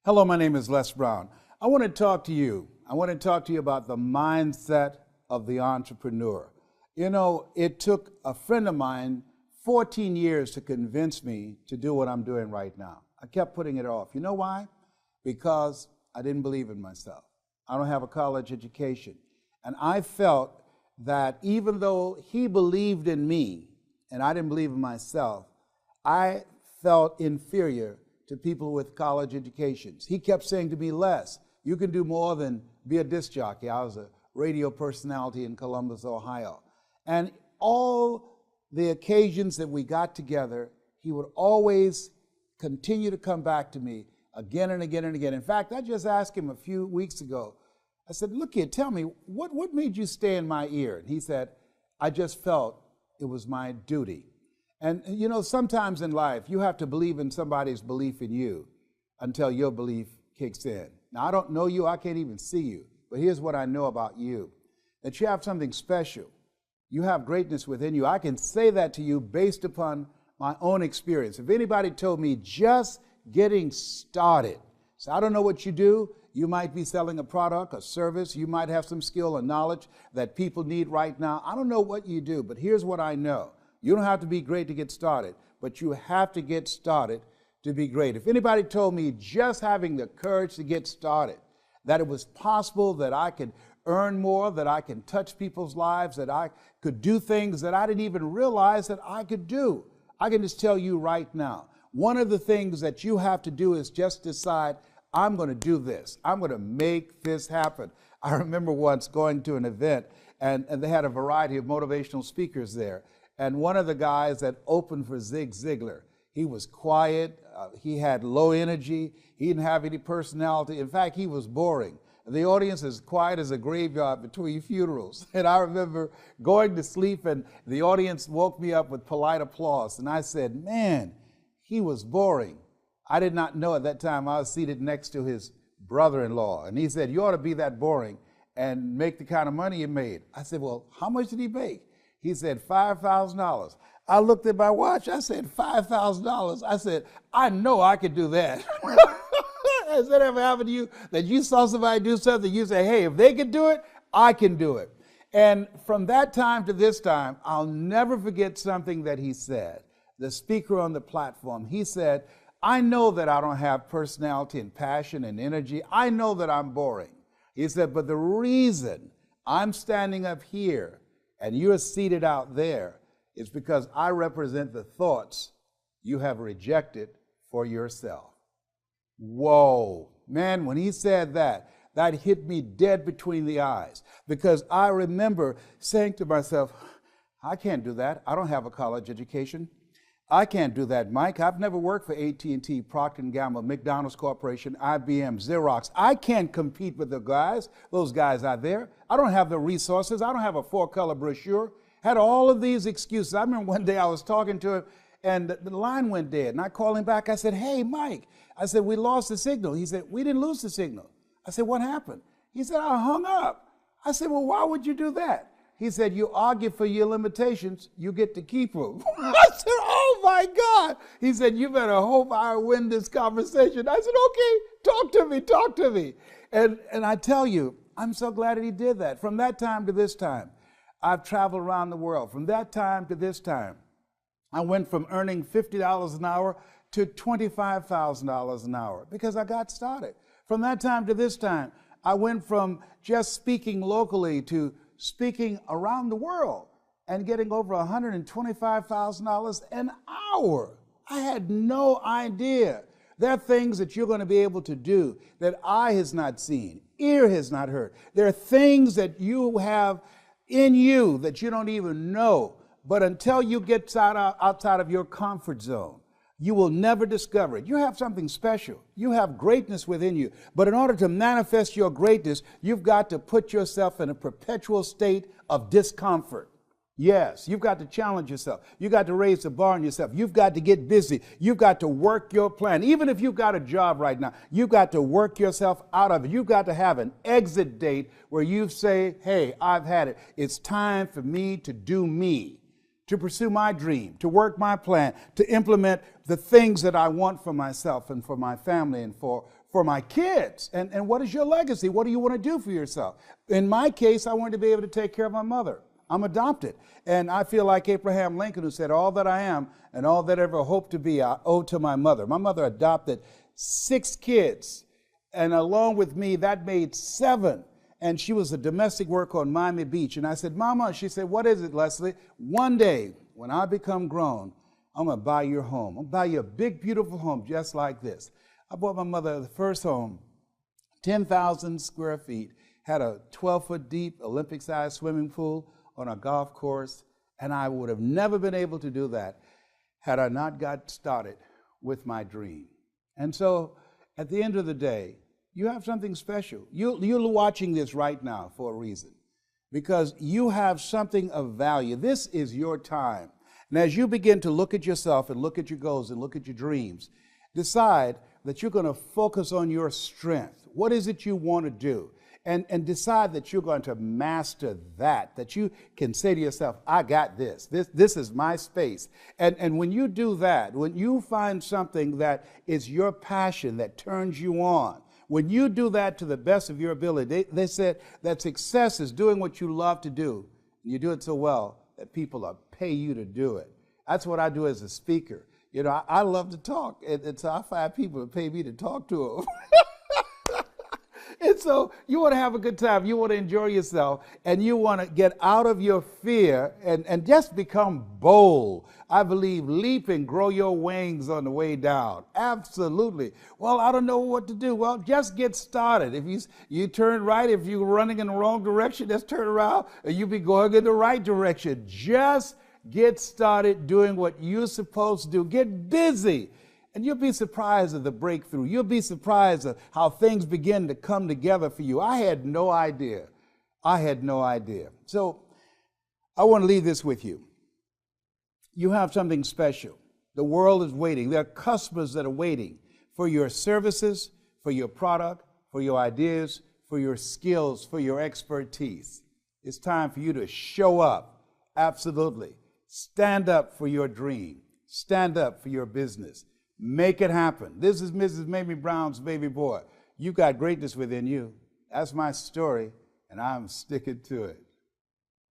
Hello, my name is Les Brown. I want to talk to you. I want to talk to you about the mindset of the entrepreneur. You know, it took a friend of mine 14 years to convince me to do what I'm doing right now. I kept putting it off. You know why? Because I didn't believe in myself. I don't have a college education. And I felt that even though he believed in me and I didn't believe in myself, I felt inferior to people with college educations. He kept saying to me, Les, you can do more than be a disc jockey. I was a radio personality in Columbus, Ohio. And all the occasions that we got together, he would always continue to come back to me again and again and again. In fact, I just asked him a few weeks ago, I said, look here, tell me, what made you stay in my ear? And he said, I just felt it was my duty. And you know, sometimes in life, you have to believe in somebody's belief in you until your belief kicks in. Now, I don't know you, I can't even see you, but here's what I know about you, that you have something special. You have greatness within you. I can say that to you based upon my own experience. If anybody told me just getting started, so I don't know what you do, you might be selling a product, a service, you might have some skill or knowledge that people need right now. I don't know what you do, but here's what I know. You don't have to be great to get started, but you have to get started to be great. If anybody told me just having the courage to get started, that it was possible that I could earn more, that I can touch people's lives, that I could do things that I didn't even realize that I could do, I can just tell you right now, one of the things that you have to do is just decide, I'm going to do this. I'm going to make this happen. I remember once going to an event, and they had a variety of motivational speakers there. And one of the guys that opened for Zig Ziglar, he was quiet, he had low energy, he didn't have any personality. In fact, he was boring. The audience is quiet as a graveyard between funerals. And I remember going to sleep and the audience woke me up with polite applause. And I said, man, he was boring. I did not know at that time I was seated next to his brother-in-law. And he said, you ought to be that boring and make the kind of money you made. I said, well, how much did he make? He said, $5,000. I looked at my watch. I said, $5,000. I said, I know I could do that. Has that ever happened to you? That you saw somebody do something, you say, hey, if they can do it, I can do it. And from that time to this time, I'll never forget something that he said. The speaker on the platform, he said, I know that I don't have personality and passion and energy. I know that I'm boring. He said, but the reason I'm standing up here and you're seated out there, it's because I represent the thoughts you have rejected for yourself. Whoa, man, when he said that, that hit me dead between the eyes, because I remember saying to myself, I can't do that. I don't have a college education. I can't do that, Mike. I've never worked for AT&T, Procter & Gamble, McDonald's Corporation, IBM, Xerox. I can't compete with those guys out there. I don't have the resources. I don't have a 4-color brochure. Had all of these excuses. I remember one day I was talking to him and the line went dead. And I called him back. I said, hey, Mike. I said, we lost the signal. He said, we didn't lose the signal. I said, what happened? He said, I hung up. I said, well, why would you do that? He said, you argue for your limitations, you get to keep them. I said, oh my God. He said, you better hope I win this conversation. I said, okay, talk to me. And I tell you, I'm so glad that he did that. From that time to this time, I've traveled around the world. From that time to this time, I went from earning $50 an hour to $25,000 an hour because I got started. From that time to this time, I went from just speaking locally to speaking around the world and getting over $125,000 an hour. I had no idea. There are things that you're going to be able to do that eye has not seen, ear has not heard. There are things that you have in you that you don't even know. But until you get outside of your comfort zone, you will never discover it. You have something special. You have greatness within you. But in order to manifest your greatness, you've got to put yourself in a perpetual state of discomfort. Yes, you've got to challenge yourself. You've got to raise the bar on yourself. You've got to get busy. You've got to work your plan. Even if you've got a job right now, you've got to work yourself out of it. You've got to have an exit date where you say, hey, I've had it. It's time for me to do me. to pursue my dream, to work my plan, to implement the things that I want for myself and for my family and for my kids. And what is your legacy? What do you want to do for yourself? In my case, I wanted to be able to take care of my mother. I'm adopted. And I feel like Abraham Lincoln, who said, all that I am and all that I ever hope to be, I owe to my mother. My mother adopted 6 kids. And along with me, that made 7. And she was a domestic worker on Miami Beach. And I said, Mama, she said, what is it, Leslie? One day, when I become grown, I'm going to buy your home. I'm going to buy you a big, beautiful home just like this. I bought my mother the first home, 10,000 square feet, had a 12-foot deep Olympic-sized swimming pool on a golf course, and I would have never been able to do that had I not got started with my dream. And so at the end of the day, you have something special. You're watching this right now for a reason, because you have something of value. This is your time. And as you begin to look at yourself and look at your goals and look at your dreams, decide that you're going to focus on your strength. What is it you want to do? And decide that you're going to master that you can say to yourself, I got this. This is my space. And when you do that, when you find something that is your passion, that turns you on, when you do that to the best of your ability, they said that success is doing what you love to do. You do it so well that people pay you to do it. That's what I do as a speaker. You know, I love to talk, and so I find people to pay me to talk to them. And so you want to have a good time, you want to enjoy yourself, and you want to get out of your fear and just become bold. I believe leap and grow your wings on the way down. Absolutely. Well, I don't know what to do. Well, just get started. If you turn right, if you're running in the wrong direction, just turn around and you'll be going in the right direction. Just get started doing what you're supposed to do. Get busy. And you'll be surprised at the breakthrough. You'll be surprised at how things begin to come together for you. I had no idea. So I want to leave this with you. You have something special. The world is waiting. There are customers that are waiting for your services, for your product, for your ideas, for your skills, for your expertise. It's time for you to show up. Absolutely. Stand up for your dream. Stand up for your business. Make it happen. This is Mrs. Mamie Brown's baby boy. You got greatness within you. That's my story, and I'm sticking to it.